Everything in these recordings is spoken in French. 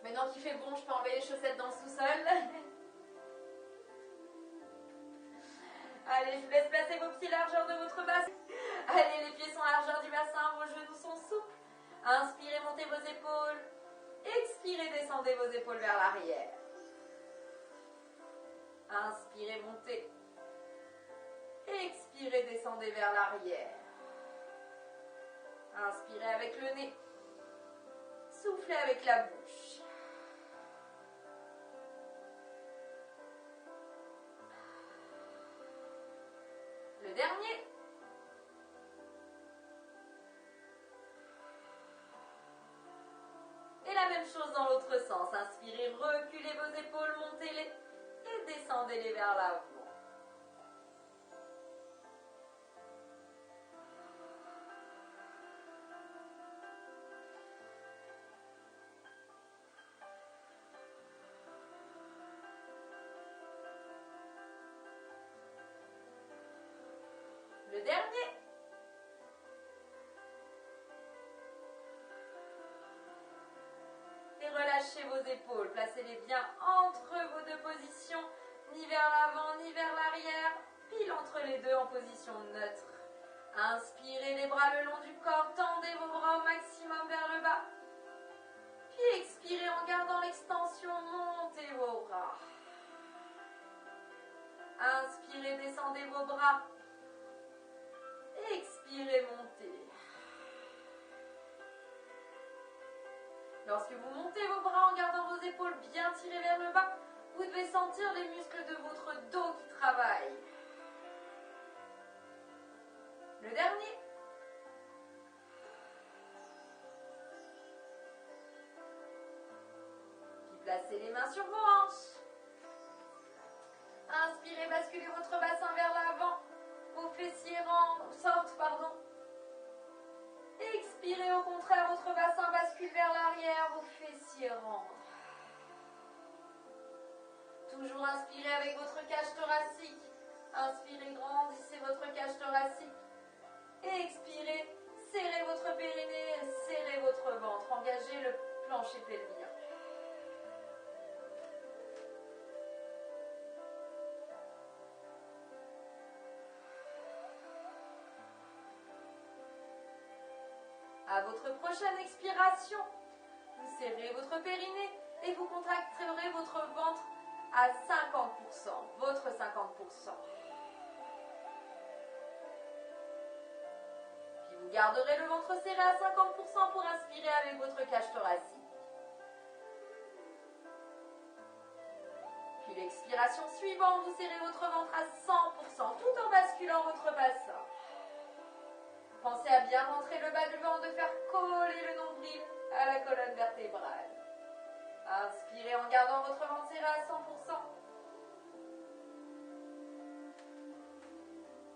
Maintenant qu'il fait bon, je peux enlever les chaussettes dans le sous-sol. Allez, je vous laisse placer vos pieds largeur de votre bassin. Allez, les pieds sont à largeur du bassin, vos genoux sont souples. Inspirez, montez vos épaules. Expirez, descendez vos épaules vers l'arrière. Inspirez, montez. Expirez, descendez vers l'arrière. Inspirez avec le nez. Soufflez avec la bouche. Le dernier. Et la même chose dans l'autre sens. Inspirez, reculez vos épaules, montez-les et descendez-les vers l'avant. Le dernier. Et relâchez vos épaules. Placez-les bien entre vos deux positions, ni vers l'avant, ni vers l'arrière, pile entre les deux en position neutre. Inspirez les bras le long du corps, tendez vos bras au maximum vers le bas. Puis expirez en gardant l'extension, montez vos bras. Inspirez, descendez vos bras. Expirez, montez. Lorsque vous montez vos bras en gardant vos épaules bien tirées vers le bas, vous devez sentir les muscles de votre dos qui travaillent. Le dernier. Puis placez les mains sur vos hanches. Inspirez, basculez votre bassin vers l'avant. Vos fessiers sortent, pardon. Expirez, au contraire, votre bassin bascule vers l'arrière, vos fessiers rentrent. Toujours inspirez avec votre cage thoracique. Inspirez, grandissez votre cage thoracique. Et expirez, serrez votre périnée, serrez votre ventre. Engagez le plancher pelvien. À votre prochaine expiration, vous serrez votre périnée et vous contracterez votre ventre à 50%, votre 50%. Puis vous garderez le ventre serré à 50% pour inspirer avec votre cage thoracique. Puis l'expiration suivante, vous serrez votre ventre à 100% tout en basculant votre bassin. Pensez à bien rentrer le bas du ventre, de faire coller le nombril à la colonne vertébrale. Inspirez en gardant votre ventre serré à 100%.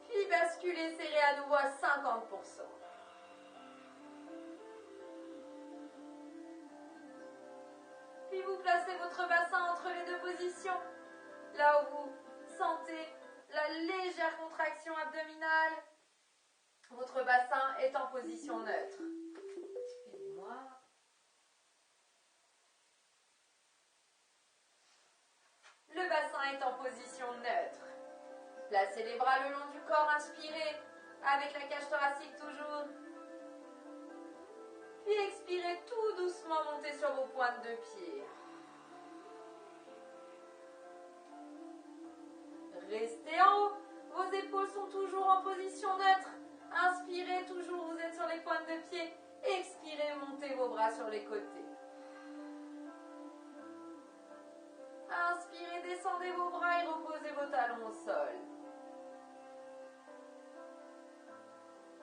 Puis basculez, serrez à nouveau à 50%. Puis vous placez votre bassin entre les deux positions, là où vous sentez la légère contraction abdominale. Votre bassin est en position neutre. Excusez-moi. Le bassin est en position neutre. Placez les bras le long du corps, inspirez avec la cage thoracique toujours. Puis expirez tout doucement, montez sur vos pointes de pied. Restez en haut, vos épaules sont toujours en position neutre. Inspirez toujours, vous êtes sur les pointes de pied. Expirez, montez vos bras sur les côtés. Inspirez, descendez vos bras et reposez vos talons au sol.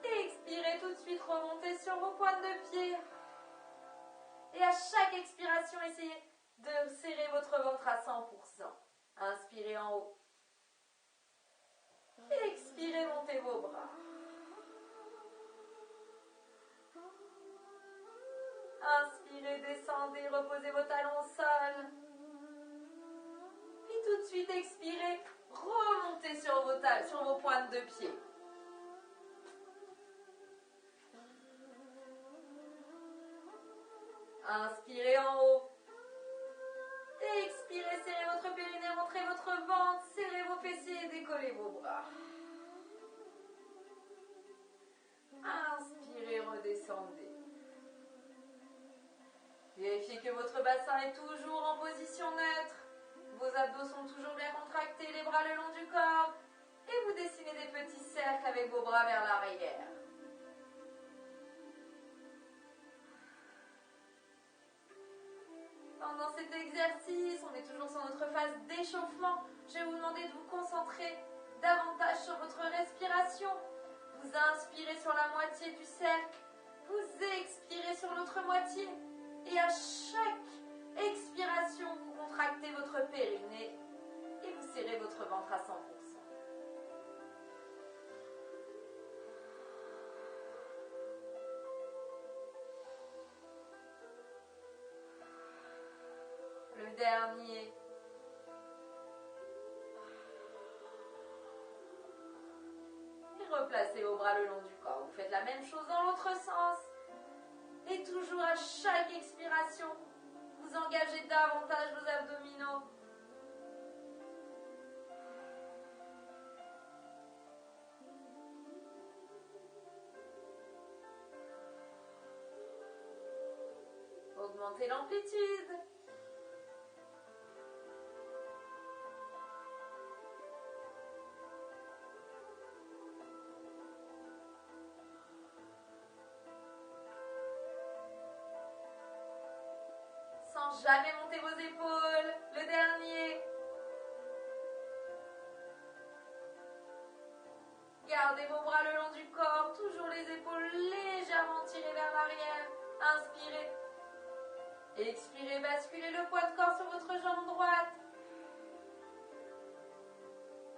Expirez tout de suite, remontez sur vos pointes de pied. Et à chaque expiration, essayez de serrer votre ventre à 100%. Inspirez en haut. Expirez, montez vos bras. Inspirez, descendez, reposez vos talons au sol. Puis tout de suite, expirez, remontez sur vos pointes de pied. Inspirez en haut. serrez votre périnée, rentrez votre ventre, serrez vos fessiers et décollez vos bras. Inspirez, redescendez. Vérifiez que votre bassin est toujours en position neutre. Vos abdos sont toujours bien contractés, les bras le long du corps. Et vous dessinez des petits cercles avec vos bras vers l'arrière. Pendant cet exercice, on est toujours sur notre phase d'échauffement. Je vais vous demander de vous concentrer davantage sur votre respiration. Vous inspirez sur la moitié du cercle, vous expirez sur l'autre moitié. Et à chaque expiration, vous contractez votre périnée et vous serrez votre ventre à 100%. Le dernier. Et replacez vos bras le long du corps. Vous faites la même chose dans l'autre sens. Et toujours à chaque expiration, vous engagez davantage vos abdominaux. Augmentez l'amplitude. Sans jamais monter vos épaules. Le dernier. Gardez vos bras le long du corps, toujours les épaules légèrement tirées vers l'arrière. Inspirez. Expirez, basculez le poids de corps sur votre jambe droite.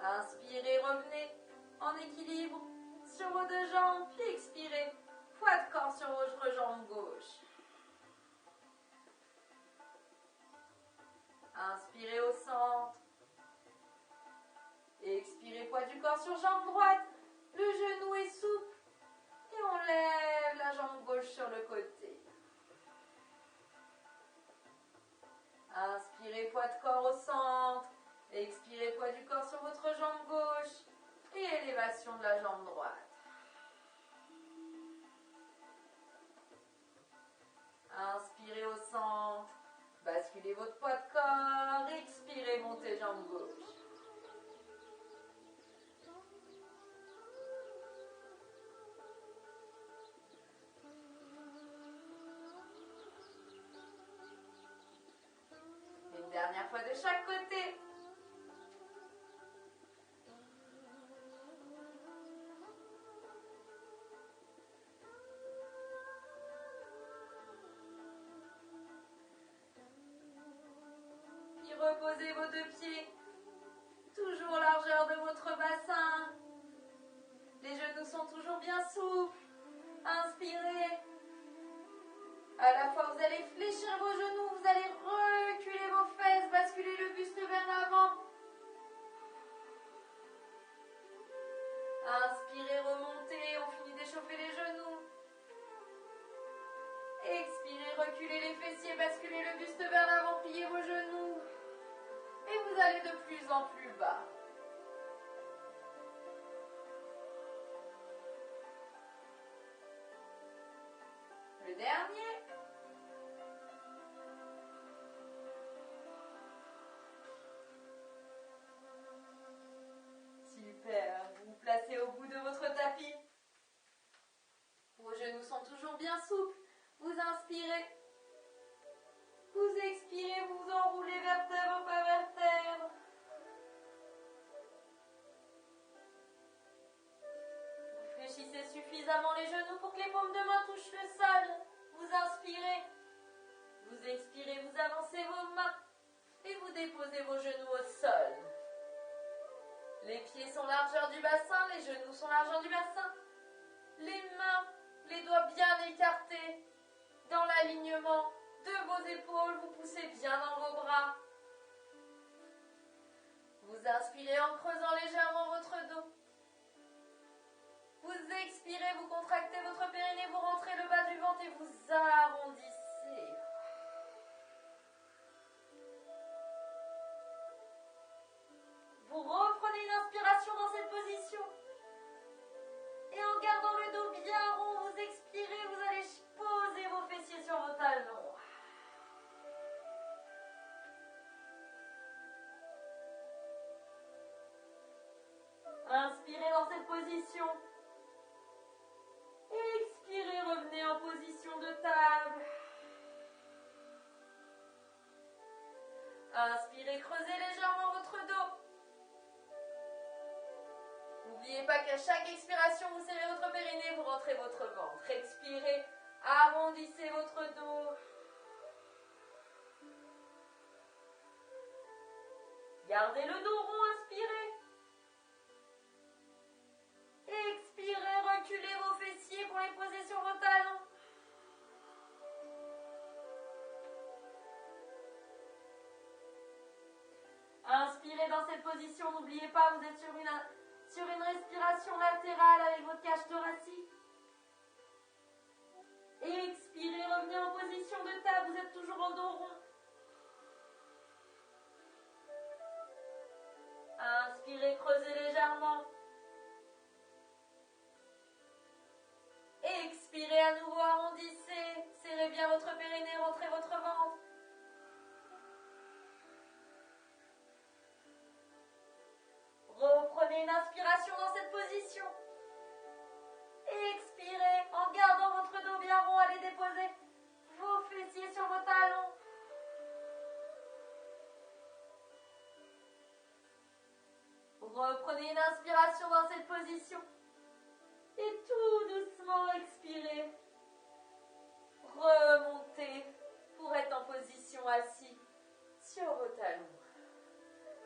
Inspirez, revenez en équilibre sur vos deux jambes, puis expirez. Poids de corps sur votre jambe gauche. Inspirez au centre. Expirez, poids du corps sur jambe droite. Le genou est souple. Et on lève la jambe gauche sur le côté. Inspirez, poids de corps au centre. Expirez, poids du corps sur votre jambe gauche. Et élévation de la jambe droite. Inspirez au centre. Basculez votre poids de corps. Expirez, montez jambe gauche. Une dernière fois de chaque côté. Puis reposez vos deux pieds. Toujours largeur de votre bassin. Les genoux sont toujours bien souples. Inspirez. À la fois, vous allez fléchir vos genoux, vous allez reculer vos fesses, basculer le buste vers l'avant. Inspirez, remontez, on finit d'échauffer les genoux. Expirez, reculez les fessiers, basculez le buste vers l'avant, pliez vos genoux. Et vous allez de plus en plus bas. Le dernier. Super. Vous vous placez au bout de votre tapis. Vos genoux sont toujours bien souples. Vous inspirez. Vous expirez, vous enroulez vertèbre par vertèbre. Vous fléchissez suffisamment les genoux pour que les paumes de main touchent le sol. Vous inspirez. Vous expirez, vous avancez vos mains. Et vous déposez vos genoux au sol. Les pieds sont largeur du bassin, les genoux sont largeur du bassin. Les mains, les doigts bien écartés dans l'alignement de vos épaules. Vous poussez bien dans vos bras. Vous inspirez en creusant légèrement votre dos. Vous expirez, vous contractez votre périnée, vous rentrez le bas du ventre et vous arrondissez. Inspirez, creusez légèrement votre dos. N'oubliez pas qu'à chaque expiration, vous serrez votre périnée, vous rentrez votre ventre. Expirez, arrondissez votre dos. Gardez le dos rond, inspirez. Expirez, reculez vos fessiers pour les poser sur vos talons. Inspirez dans cette position, n'oubliez pas, vous êtes sur une respiration latérale avec votre cage thoracique. Expirez, revenez en position de table, vous êtes toujours en dos rond. Inspirez, creusez légèrement. Expirez à nouveau, arrondissez. Serrez bien votre périnée, rentrez votre ventre. Reprenez une inspiration dans cette position. Expirez en gardant votre dos bien rond. Allez déposer vos fessiers sur vos talons. Reprenez une inspiration dans cette position. Et tout doucement expirez. Remontez pour être en position assis sur vos talons.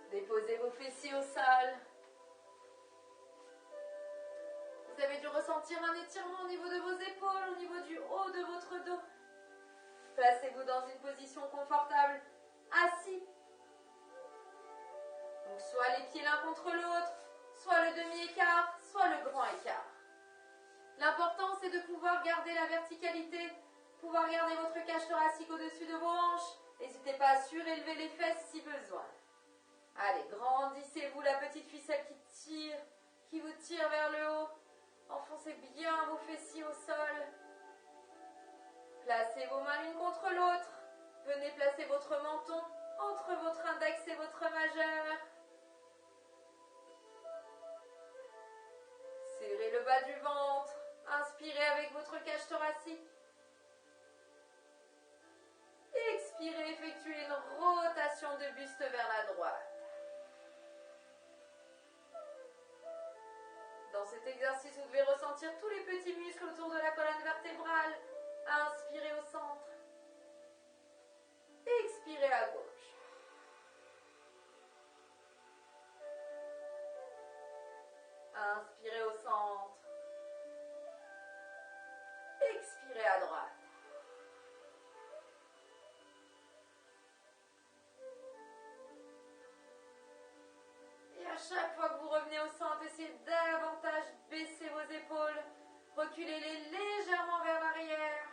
Déposez vos fessiers au sol. Vous avez dû ressentir un étirement au niveau de vos épaules, au niveau du haut de votre dos. Placez-vous dans une position confortable, assis. Donc soit les pieds l'un contre l'autre, soit le demi-écart, soit le grand écart. L'important c'est de pouvoir garder la verticalité, pouvoir garder votre cage thoracique au-dessus de vos hanches. N'hésitez pas à surélever les fesses si besoin. Allez, grandissez-vous la petite ficelle qui vous tire vers le haut. Enfoncez bien vos fessiers au sol. Placez vos mains l'une contre l'autre. Venez placer votre menton entre votre index et votre majeur. Serrez le bas du ventre. Inspirez avec votre cage thoracique. Expirez, effectuez une rotation de buste vers la droite. Dans cet exercice, vous devez ressentir tous les petits muscles autour de la colonne vertébrale. Inspirez au centre. Expirez à gauche. Inspirez au centre. Expirez à droite. Et à chaque fois que vous revenez au centre, essayez davantage baisser vos épaules. Reculez-les légèrement vers l'arrière.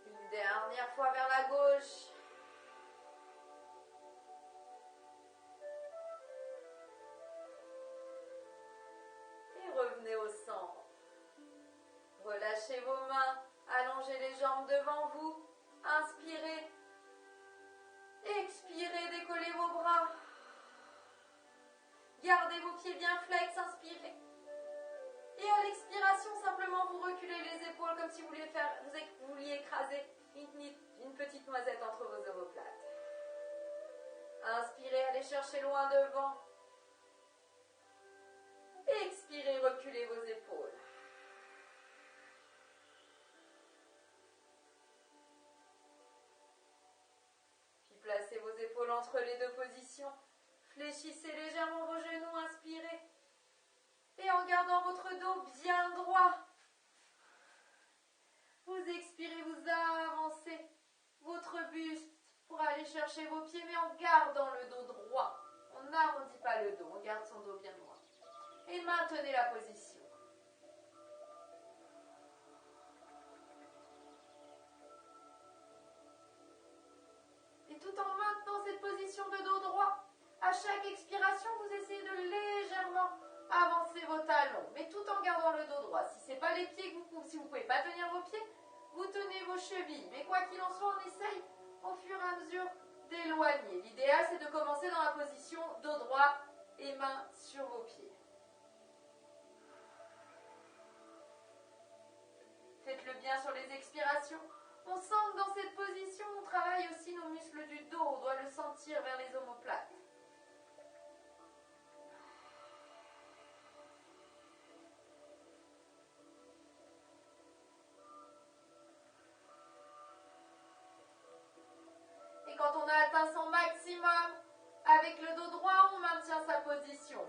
Une dernière fois vers la gauche. Et revenez au centre. Relâchez vos mains, allongez les jambes devant vous. Inspirez. Expirez, décollez vos bras. Gardez vos pieds bien flex, inspirez. Et à l'expiration, simplement vous reculez les épaules comme si vous vouliez écraser une petite noisette entre vos omoplates. Inspirez, allez chercher loin devant. Expirez, reculez vos épaules. Puis placez vos épaules entre les deux positions. Fléchissez légèrement vos genoux, inspirez. Et en gardant votre dos bien droit, vous expirez, vous avancez votre buste pour aller chercher vos pieds, mais en gardant le dos droit. On n'arrondit pas le dos, on garde son dos bien droit. Et maintenez la position. Et tout en maintenant cette position de dos droit, à chaque expiration, vous essayez de légèrement avancer vos talons, mais tout en gardant le dos droit. Si ce n'est pas les pieds si vous ne pouvez pas tenir vos pieds, vous tenez vos chevilles. Mais quoi qu'il en soit, on essaye au fur et à mesure d'éloigner. L'idéal, c'est de commencer dans la position dos droit et mains sur vos pieds. Faites-le bien sur les expirations. On sent que dans cette position, on travaille aussi nos muscles du dos. On doit le sentir vers les omoplates. Et quand on a atteint son maximum, avec le dos droit, on maintient sa position.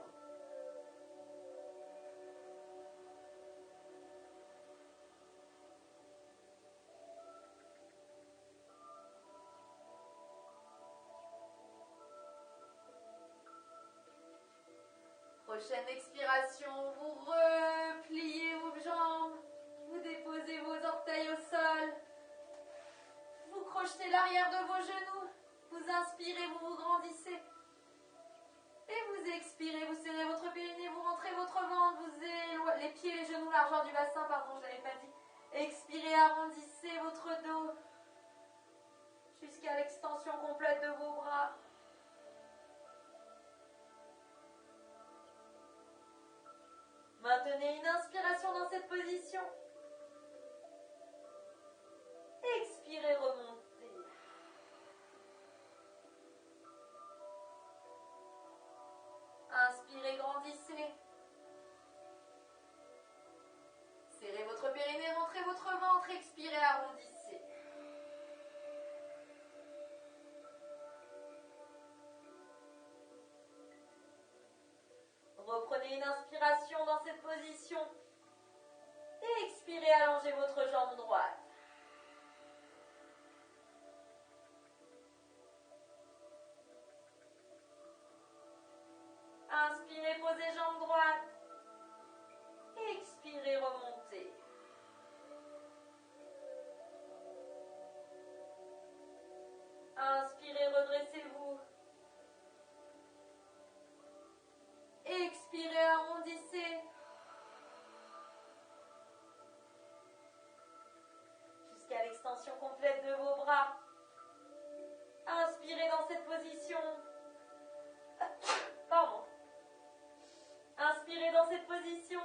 Prochaine expiration, vous repliez vos jambes, vous déposez vos orteils au sol, vous crochetez l'arrière de vos genoux, vous inspirez, vous vous grandissez. Et vous expirez, vous serrez votre périnée, vous rentrez votre ventre, vous éloignez les pieds, les genoux, largeur du bassin, pardon, je ne l'avais pas dit. Expirez, arrondissez votre dos jusqu'à l'extension complète de vos bras. Maintenez une inspiration dans cette position. Expirez, remontez. Inspirez, grandissez. Serrez votre périnée, rentrez votre ventre, expirez, arrondissez. Reprenez une inspiration dans cette position. Et expirez, allongez votre jambe droite. Inspirez, posez jambe droite. Expirez, remontez. Inspirez, redressez-vous. Expirez, arrondissez. Jusqu'à l'extension complète de vos bras. Inspirez dans cette position. Pardon. Inspirez dans cette position.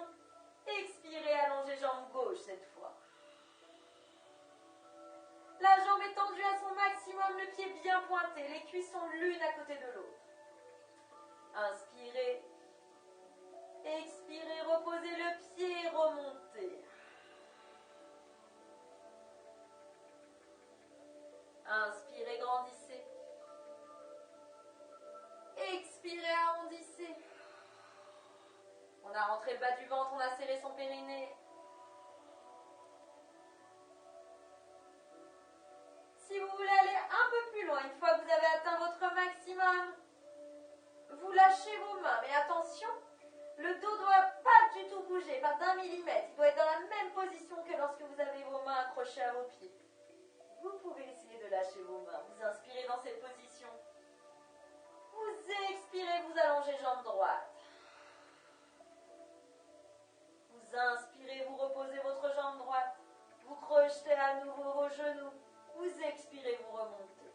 Expirez, allongez jambe gauche cette fois. La jambe est tendue à son maximum, le pied bien pointé, les cuisses sont l'une à côté de l'autre. Inspirez. Expirez, reposez le pied, remontez. Inspirez, grandissez. Expirez, arrondissez. On a rentré le bas du ventre, on a serré son périnée. Si vous voulez aller un peu plus loin, une fois que vous avez atteint votre maximum, vous lâchez vos mains. Mais attention, le dos ne doit pas du tout bouger, pas d'1 millimètre. Il doit être dans la même position que lorsque vous avez vos mains accrochées à vos pieds. Vous pouvez essayer de lâcher vos mains. Vous inspirez dans cette position. Vous expirez, vous allongez jambe droite. Vous inspirez, vous reposez votre jambe droite. Vous crochetez à nouveau vos genoux. Vous expirez, vous remontez.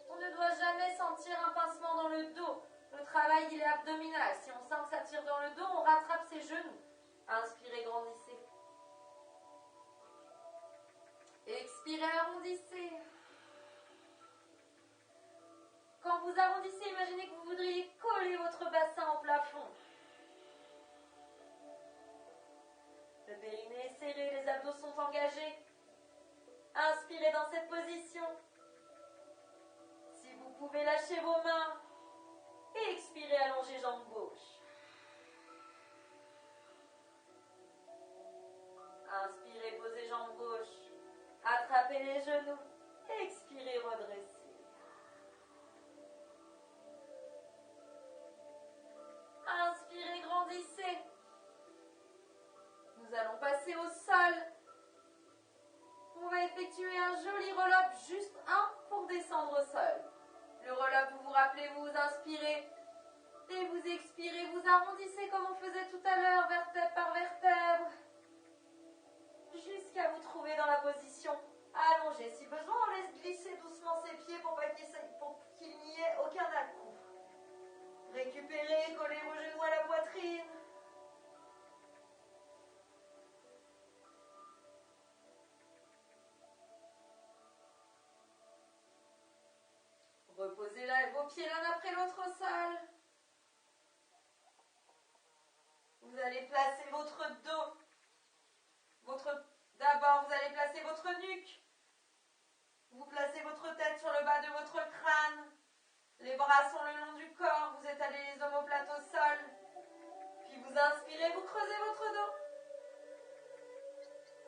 On ne doit jamais sentir un pincement dans le dos. Le travail, il est abdominal. Si on sent que ça tire dans le dos, on rattrape ses genoux. Inspirez, grandissez. Expirez, arrondissez. Quand vous arrondissez, imaginez que vous voudriez coller votre bassin au plafond. Le périnée est serré, les abdos sont engagés. Inspirez dans cette position. Si vous pouvez, lâcher vos mains. Et expirez, allongez jambe gauche. Inspirez, posez jambe gauche. Attrapez les genoux. Expirez, redressez. Inspirez, grandissez. Nous allons passer au sol. On va effectuer un joli roll-up, juste un pour descendre au sol. Le roll-up, vous vous rappelez, vous inspirez et vous expirez, vous arrondissez comme on faisait tout à l'heure, vertèbre par vertèbre, jusqu'à vous trouver dans la position allongée. Si Récupérez, collez vos genoux à la poitrine. Reposez vos pieds l'un après l'autre au sol. Vous allez placer votre dos. D'abord, vous allez placer votre nuque. Vous placez votre tête sur le bas de votre crâne. Les bras sont le long du corps. Vous étalez les omoplates au sol. Puis vous inspirez, vous creusez votre dos.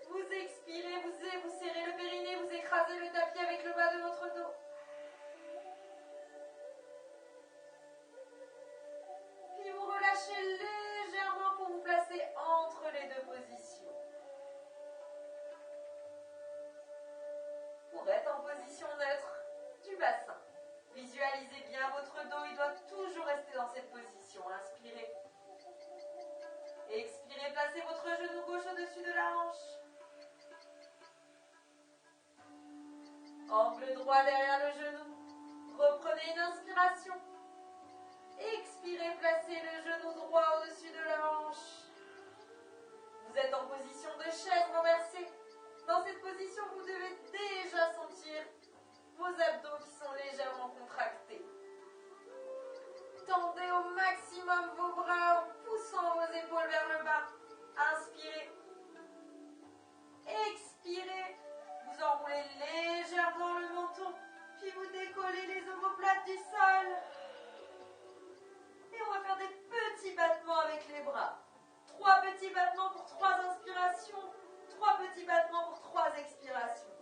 Vous expirez, vous serrez le périnée, vous écrasez le tapis avec le bas de votre dos. Puis vous relâchez légèrement pour vous placer entre les deux positions. Pour être en position neutre du bassin, visualisez bien votre dos, il doit toujours rester dans cette position. Inspirez. Expirez, placez votre genou gauche au-dessus de la hanche. Angle droit derrière le genou. Reprenez une inspiration. Expirez, placez le genou droit au-dessus de la hanche. Vous êtes en position de chaise renversée. Dans cette position, vous devez déjà sentir vos abdos qui sont légèrement contractés. Tendez au maximum vos bras en poussant vos épaules vers le bas. Inspirez. Expirez. Vous enroulez légèrement le menton. Puis vous décollez les omoplates du sol. Et on va faire des petits battements avec les bras. 3 petits battements pour 3 inspirations. 3 petits battements pour 3 expirations.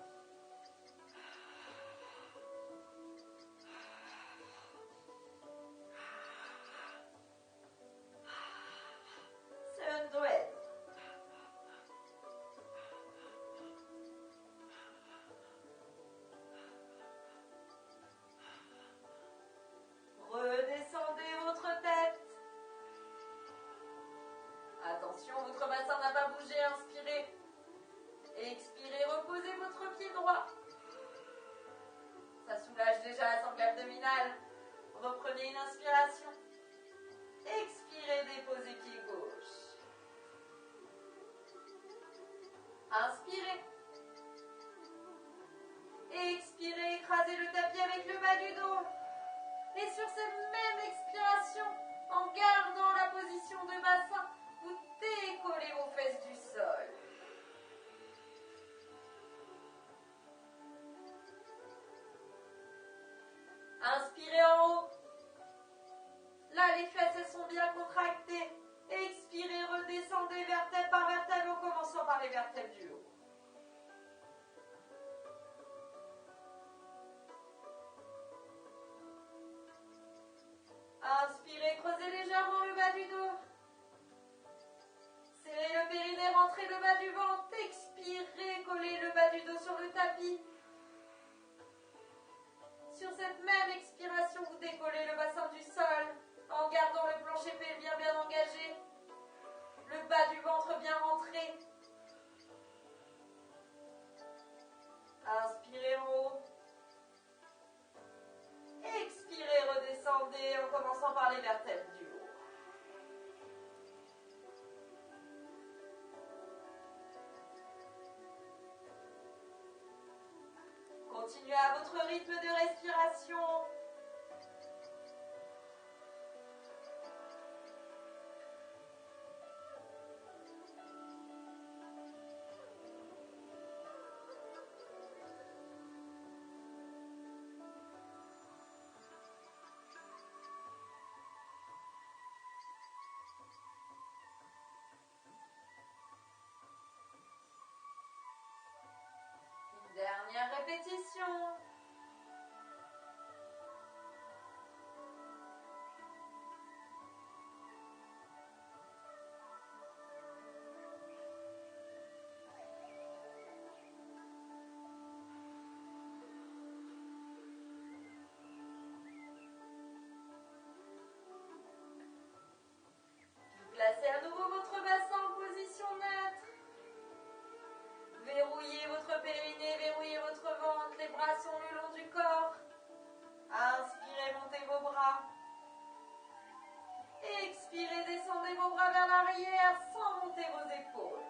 C'est un duel. Redescendez votre tête. Attention, votre bassin n'a pas bougé. Inspirez. Expirez, reposez votre pied droit. Ça soulage déjà la sangle abdominale. Reprenez une inspiration. Expirez, déposez pied gauche. Inspirez. Expirez, écrasez le tapis avec le bas du dos. Et sur cette même expiration, en gardant la position de bassin, vous décollez vos fesses du sol. Inspirez en haut. Là, les fesses, elles sont bien contractées. Expirez, redescendez vertèbre par vertèbre en commençant par les vertèbres du haut. Inspirez, creusez légèrement le bas du dos. Serrez le périnée, rentrez le bas du ventre. Expirez, collez le bas du dos sur le tapis. Sur cette même expiration, vous décollez le bassin du sol en gardant le plancher pelvien bien engagé. Le bas du ventre bien rentré. Inspirez en haut. Expirez, redescendez en commençant par les vertèbres du haut. Continuez à votre rythme de respiration. Dernière répétition. Placez à nouveau votre bassin en position neutre. Verrouillez votre périnée, verrouillez votre ventre, l'arrière sans monter vos épaules.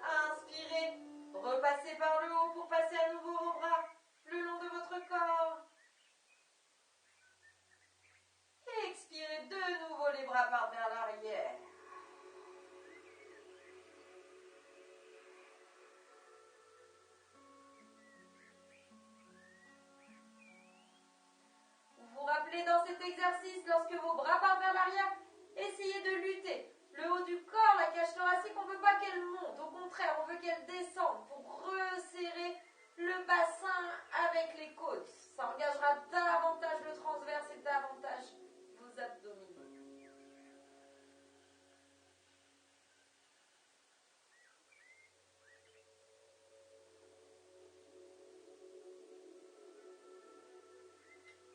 Inspirez, repassez par le haut pour passer à nouveau vos bras le long de votre corps. Et expirez de nouveau, les bras partent vers l'arrière. Vous vous rappelez dans cet exercice, lorsque vos bras partent vers l'arrière, essayez de lutter. Le haut du corps, la cage thoracique, on ne veut pas qu'elle monte. Au contraire, on veut qu'elle descende pour resserrer le bassin avec les côtes. Ça engagera davantage le transverse et davantage vos abdominaux.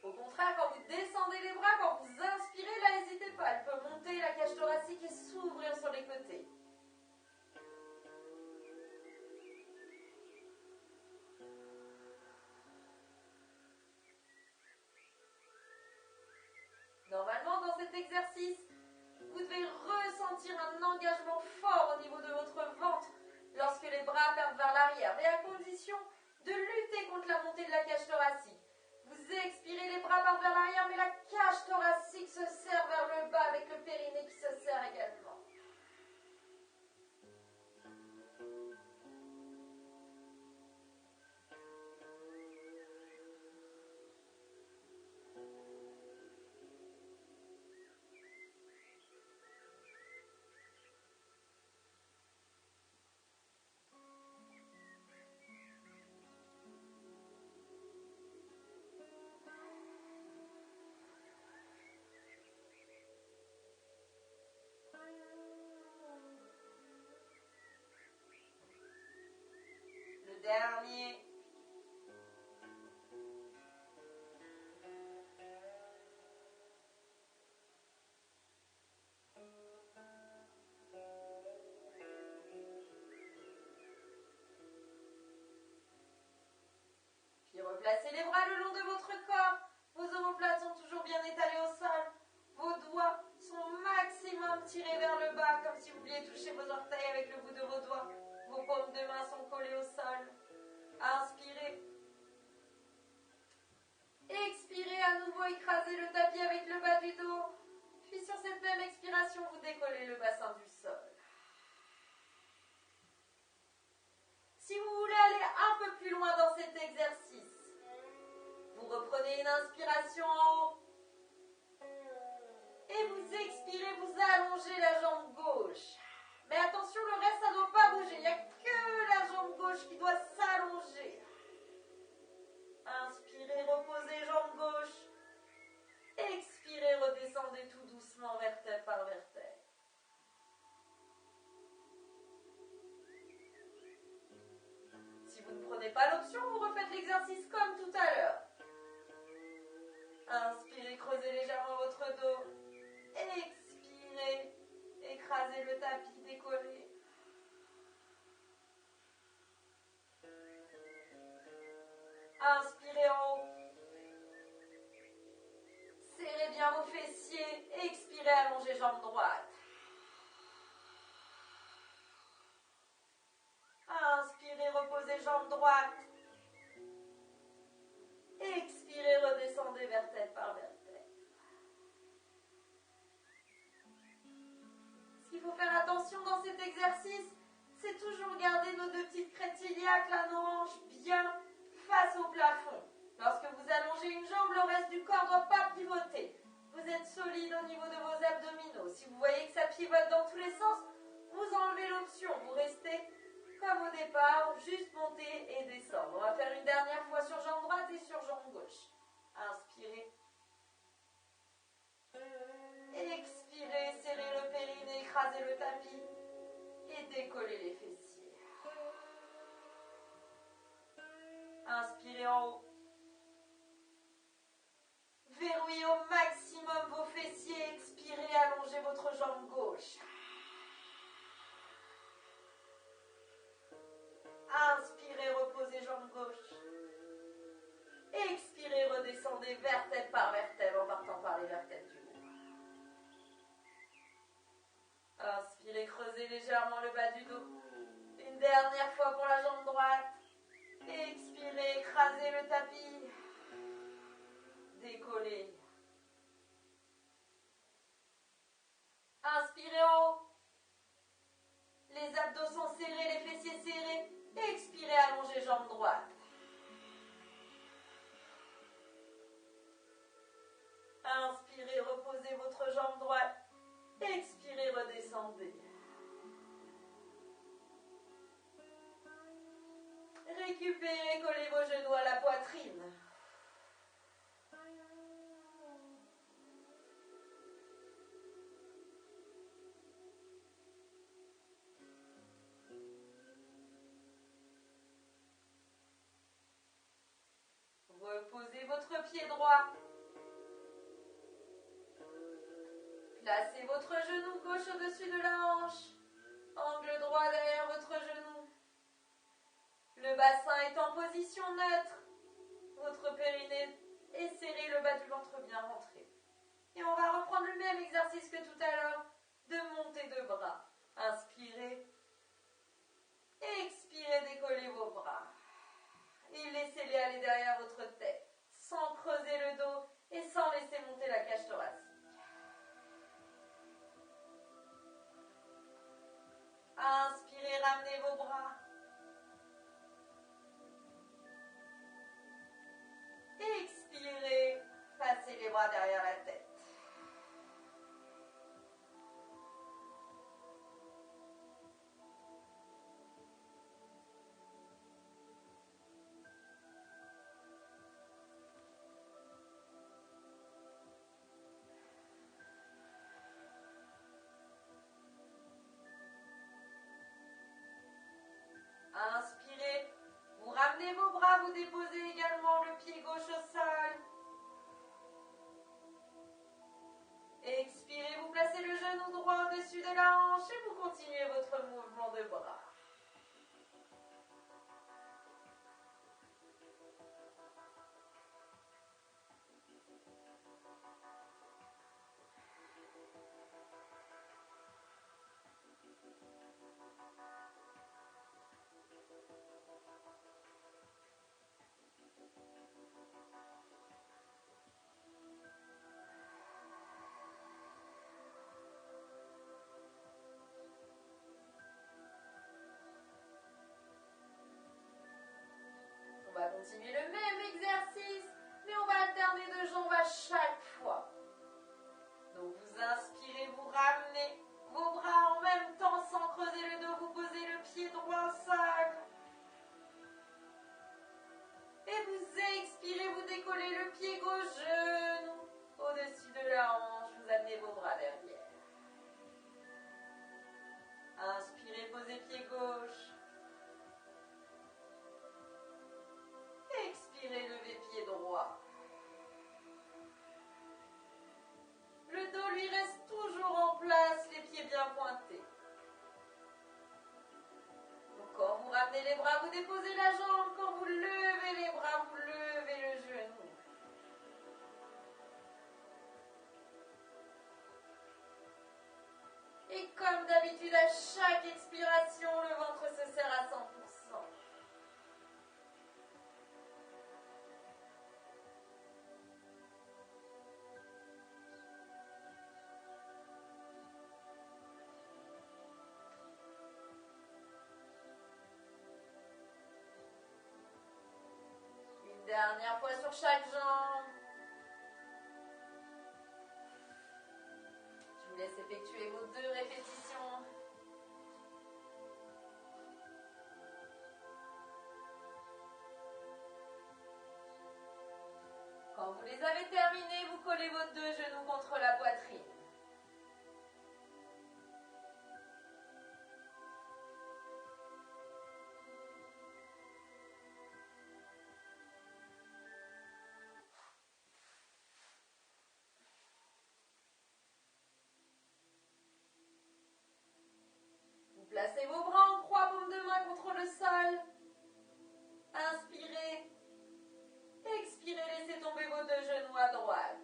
Au contraire, quand vous descendez les bras, quand vous inspirez, là, n'hésitez pas. Elle peut monter la cage thoracique et s'ouvrir sur les côtés. Normalement, dans cet exercice, vous devez ressentir un engagement fort au niveau de votre ventre lorsque les bras partent vers l'arrière, mais à condition de lutter contre la montée de la cage thoracique. Vous expirez, les bras partent vers l'arrière, mais la cage thoracique se serre vers le bas avec le périnée qui se serre également. Le dernier. Puis replacez les bras le long de votre corps. Vos omoplates sont toujours bien étalées au sol. Vos doigts sont maximum tirés vers le bas, comme si vous vouliez toucher vos orteils avec le bout de vos doigts. Vos paumes de main sont collées au sol. Inspirez. Expirez, à nouveau écrasez le tapis avec le bas du dos. Puis sur cette même expiration, vous décollez le bassin du sol. Si vous voulez aller un peu plus loin dans cet exercice, vous reprenez une inspiration en haut. Et vous expirez, vous allongez la jambe gauche. Mais attention, le reste, ça ne doit pas bouger. Il n'y a que la jambe gauche qui doit s'allonger. Inspirez, reposez, jambe gauche. Expirez, redescendez tout doucement, vertèbre par vertèbre. Si vous ne prenez pas l'option, vous refaites l'exercice comme tout à l'heure. Inspirez, creusez légèrement votre dos. Expirez, écrasez le tapis, décollez. Inspirez en haut. Serrez bien vos fessiers. Expirez, allongez jambe droite. Inspirez, reposez jambe droite. Expirez, redescendez vertèbre par vertèbre. Ce qu'il faut faire attention dans cet exercice, c'est toujours garder nos deux petites crêtes iliaques, là, nos hanches bien face au plafond. Lorsque vous allongez une jambe, le reste du corps ne doit pas pivoter. Vous êtes solide au niveau de vos abdominaux. Si vous voyez que ça pivote dans tous les sens, vous enlevez l'option. Vous restez comme au départ, juste monter et descendre. On va faire une dernière fois sur jambe droite et sur jambe gauche. Inspirez. Expirez, serrez le périnée, écrasez le tapis et décollez les fessiers. Inspirez en haut. Verrouillez au maximum vos fessiers. Expirez, allongez votre jambe gauche. Inspirez, reposez jambe gauche. Expirez, redescendez vertèbre par Inspirez, creusez légèrement le bas du dos. Une dernière fois pour la jambe droite. Expirez, écrasez le tapis. Décollez. Inspirez en haut. Les abdos sont serrés, les fessiers serrés. Expirez, allongez jambe droite. Inspirez, reposez votre jambe droite. Expirez, redescendez. Récupérez, collez vos genoux à la poitrine. Reposez votre pied droit. Placez votre genou gauche au-dessus de la hanche. Angle droit derrière votre genou. Le bassin est en position neutre. Votre périnée est serré, le bas du ventre bien rentré. Et on va reprendre le même exercice que tout à l'heure de montée de bras. Inspirez. Expirez, décollez vos bras. Et laissez-les aller derrière votre tête, sans creuser le dos et sans laisser monter la cage thoracique. Inspirez, ramenez vos bras. Expirez, passez les bras derrière la tête. Inspirez, vous ramenez vos bras, vous déposez également le pied gauche au sol. Expirez, vous placez le genou droit au-dessus de la hanche et vous continuez votre mouvement de bras. On va continuer le même exercice, mais on va alterner de jambes à chaque fois. Donc vous inspirez, vous ramenez vos bras en même temps sans creuser le dos, vous posez le pied droit au sol. Et vous expirez, vous décollez le pied gauche, genou au-dessus de la hanche, vous amenez vos bras derrière. Inspirez, posez pied gauche. Expirez, levez pied droit. Le dos lui reste toujours en place, les pieds bien pointés. Donc quand vous ramenez les bras, vous déposez la jambe. Quand vous levez les bras, vous levez le genou. Et comme d'habitude, à chaque expiration, le ventre se serre à 100%. Une dernière fois sur chaque jambe. Je vous laisse effectuer vos 2 répétitions. Quand vous les avez terminés, vous collez vos 2 genoux contre la poitrine. Vous placez vos bras en croix, paume de main contre le sol. Inspirez. Expirez, laissez tomber vos 2 genoux à droite.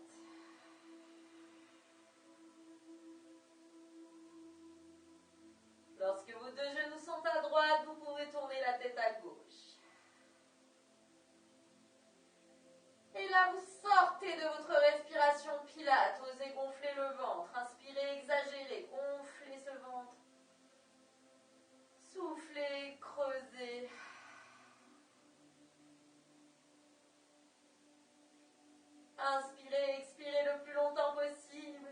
vos deux genoux sont à droite, vous pouvez tourner la tête à gauche. Et là, vous sortez de votre respiration Pilates, osez gonfler le ventre. Inspirez, exagérez, gonflez ce ventre. Soufflez, creusez. Inspirez, expirez le plus longtemps possible.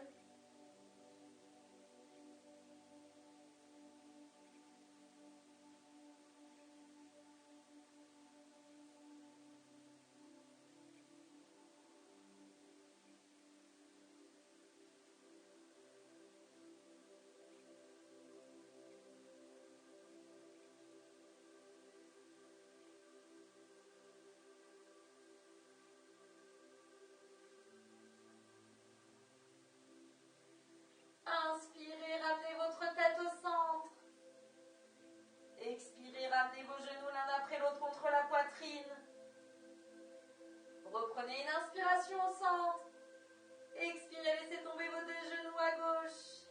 Inspirez, ramenez votre tête au centre. Expirez, ramenez vos genoux l'un après l'autre contre la poitrine. Reprenez une inspiration au centre. Expirez, laissez tomber vos deux genoux à gauche.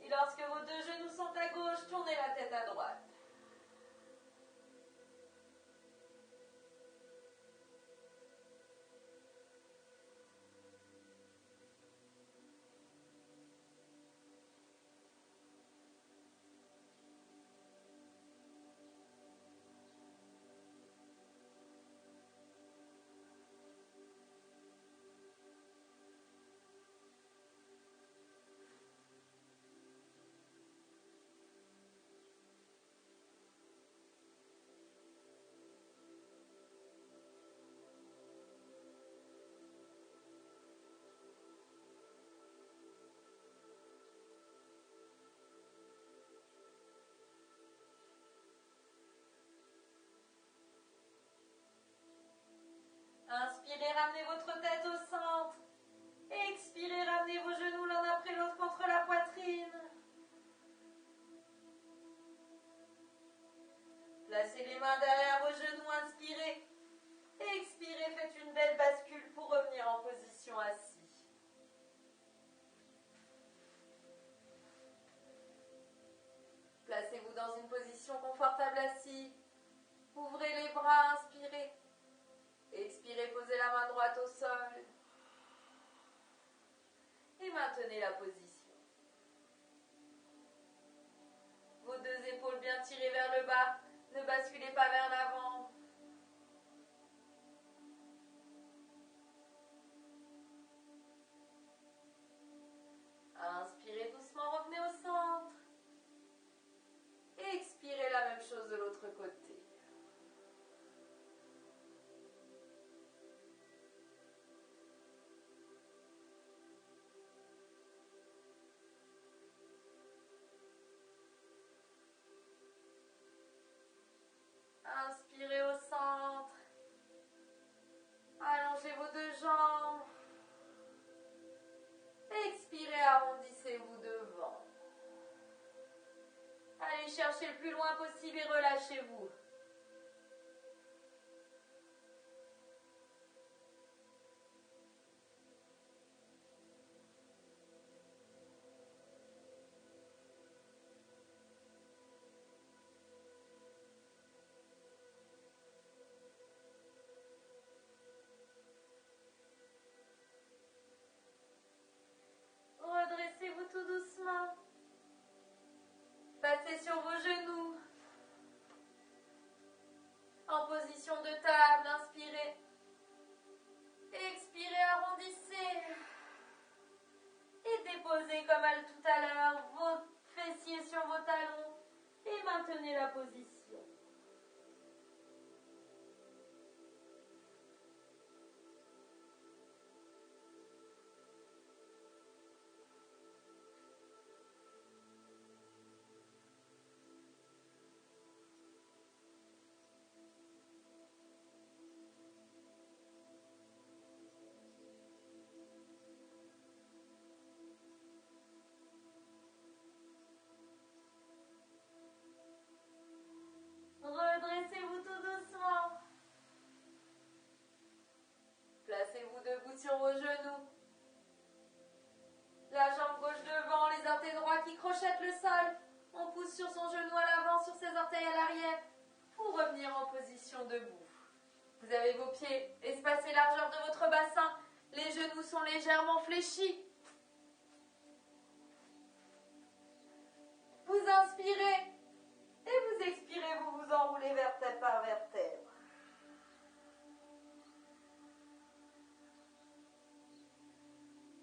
Et lorsque vos deux genoux sont à gauche, tournez la tête à droite. Inspirez, ramenez votre tête au centre. Expirez, ramenez vos genoux l'un après l'autre contre la poitrine. Placez les mains derrière vos genoux, inspirez. Expirez, faites une belle bascule pour revenir en position assis. Placez-vous dans une position confortable assis. Ouvrez les bras, inspirez. Expirez, posez la main droite au sol. Et maintenez la position. Vos deux épaules bien tirées vers le bas. Ne basculez pas vers l'avant. Inspirez doucement, revenez au centre. Expirez la même chose de l'autre côté. Inspirez au centre. Allongez vos deux jambes. Expirez, arrondissez-vous devant. Allez chercher le plus loin possible et relâchez-vous. Redressez-vous tout doucement. Passez sur vos genoux. En position de table, inspirez. Expirez, arrondissez. Et déposez comme tout à l'heure vos fessiers sur vos talons. Et maintenez la position. Appuyez-vous sur vos genoux. La jambe gauche devant, les orteils droits qui crochettent le sol. On pousse sur son genou à l'avant, sur ses orteils à l'arrière, pour revenir en position debout. Vous avez vos pieds espacés largeur de votre bassin. Les genoux sont légèrement fléchis. Vous inspirez et vous expirez, vous vous enroulez vertèbre par vertèbre.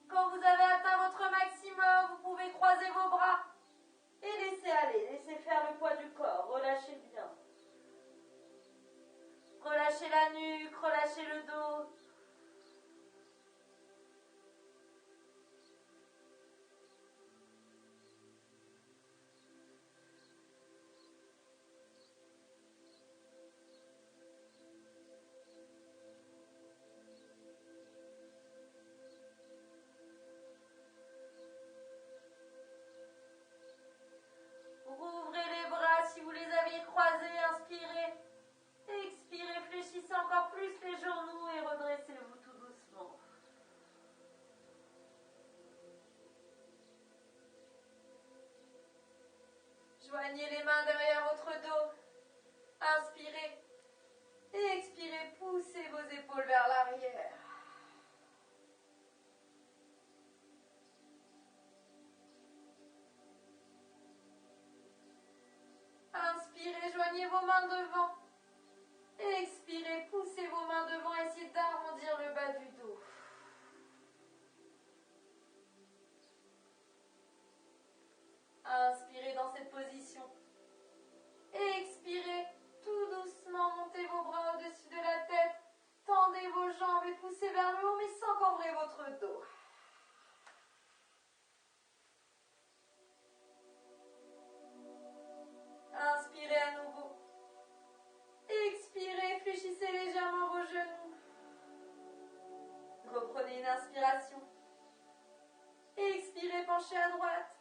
Quand vous avez atteint votre maximum, vous pouvez croiser vos bras et laisser aller, laisser faire le poids du corps. Relâchez bien. Relâchez la nuque, relâchez le dos. Rouvrez les bras si vous les aviez croisés, inspirez. Expirez, fléchissez encore plus les genoux et redressez-vous tout doucement. Joignez les mains derrière votre dos. Inspirez et expirez, poussez vos épaules vers l'arrière. Inspirez, joignez vos mains devant. Expirez, poussez vos mains devant, essayez d'arrondir le bas du dos. Inspirez dans cette position. Expirez, tout doucement, montez vos bras au-dessus de la tête. Tendez vos jambes et poussez vers le haut, mais sans cambrer votre dos. Inspirez à nouveau. Expirez, fléchissez légèrement vos genoux. Reprenez une inspiration. Expirez, penchez à droite.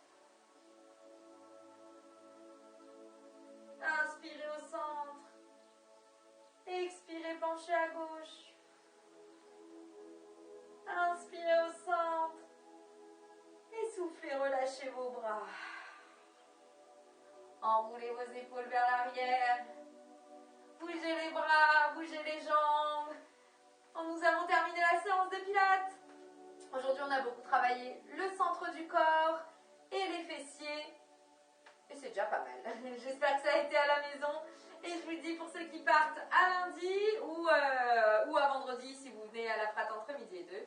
Inspirez au centre. Expirez, penchez à gauche. Inspirez au centre. Et soufflez, relâchez vos bras. Enroulez vos épaules vers l'arrière. Bougez les bras, bougez les jambes. Nous avons terminé la séance de pilates. Aujourd'hui, on a beaucoup travaillé le centre du corps et les fessiers. Et c'est déjà pas mal. J'espère que ça a été à la maison. Et je vous dis pour ceux qui partent à lundi ou à vendredi si vous venez à la frate entre midi et 2.